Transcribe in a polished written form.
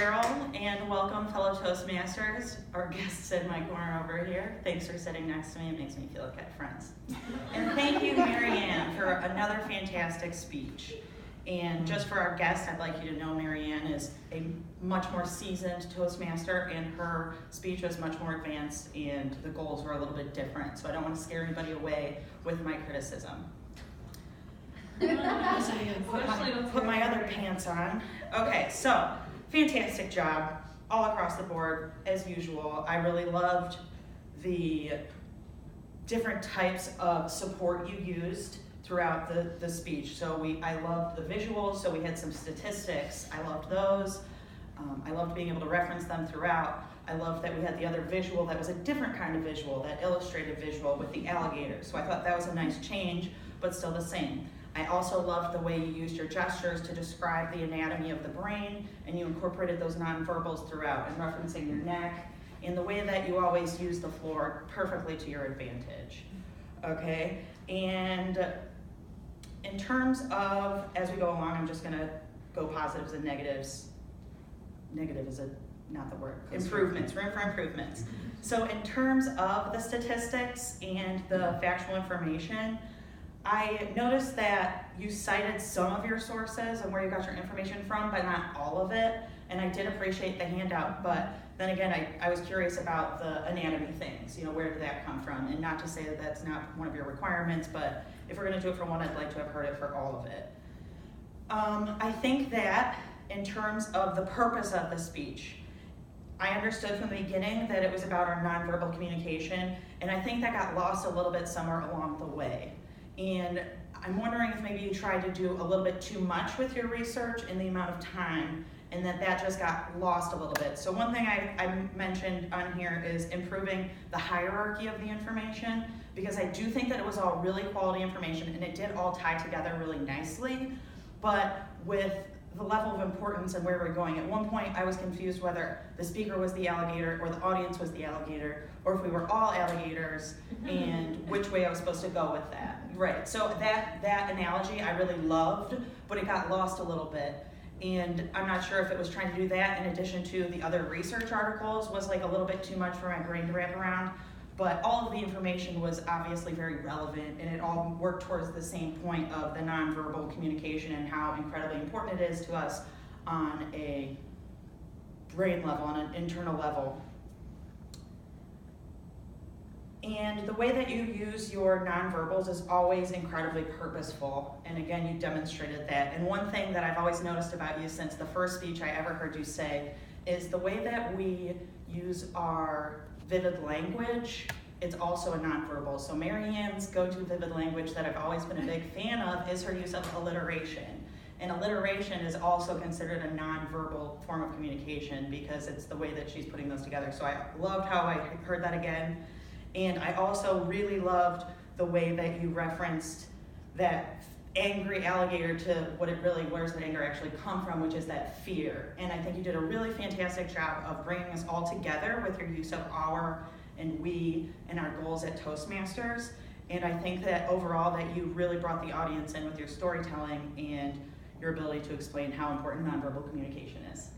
Cheryl, and welcome fellow Toastmasters, our guests in my corner over here. Thanks for sitting next to me, it makes me feel like I have friends. And thank you, Mary Ann, for another fantastic speech. And just for our guests, I'd like you to know Mary Ann is a much more seasoned Toastmaster, and her speech was much more advanced, and the goals were a little bit different. So I don't want to scare anybody away with my criticism. Put my other pants on. Okay, so fantastic job all across the board as usual. I really loved the different types of support you used throughout the speech. So I loved the visuals, so we had some statistics. I loved those. I loved being able to reference them throughout. I loved that we had the other visual that was a different kind of visual, that illustrative visual with the alligator. So I thought that was a nice change, but still the same. I also loved the way you used your gestures to describe the anatomy of the brain, and you incorporated those nonverbals throughout and referencing your neck, and the way that you always use the floor perfectly to your advantage. Okay, and in terms of, as we go along, I'm just gonna go positives and negatives. Negative is not the word. Improvements, room for improvements. So in terms of the statistics and the factual information, I noticed that you cited some of your sources and where you got your information from, but not all of it. And I did appreciate the handout, but then again, I was curious about the anatomy things. You know, where did that come from? And not to say that that's not one of your requirements, but if we're gonna do it for one, I'd like to have heard it for all of it. I think that in terms of the purpose of the speech, I understood from the beginning that it was about our nonverbal communication, and I think that got lost a little bit somewhere along the way. And I'm wondering if maybe you tried to do a little bit too much with your research in the amount of time, and that just got lost a little bit. So one thing I mentioned on here is improving the hierarchy of the information, because I do think that it was all really quality information, and it did all tie together really nicely, but with the level of importance and where we're going. At one point, I was confused whether the speaker was the alligator or the audience was the alligator, or if we were all alligators, and which way I was supposed to go with that. Right, so that analogy I really loved, but it got lost a little bit. And I'm not sure if it was trying to do that in addition to the other research articles was like a little bit too much for my brain to wrap around. But all of the information was obviously very relevant, and it all worked towards the same point of the nonverbal communication and how incredibly important it is to us on a brain level, on an internal level. And the way that you use your nonverbals is always incredibly purposeful, and again, you demonstrated that. And one thing that I've always noticed about you since the first speech I ever heard you say is the way that we use our vivid language, it's also a nonverbal. So Mary Ann's go-to vivid language that I've always been a big fan of is her use of alliteration. And alliteration is also considered a nonverbal form of communication because it's the way that she's putting those together. So I loved how I heard that again. And I also really loved the way that you referenced that angry alligator to what it really, where's that anger actually come from, which is that fear. And I think you did a really fantastic job of bringing us all together with your use of our and we and our goals at Toastmasters. And I think that overall that you really brought the audience in with your storytelling and your ability to explain how important nonverbal communication is.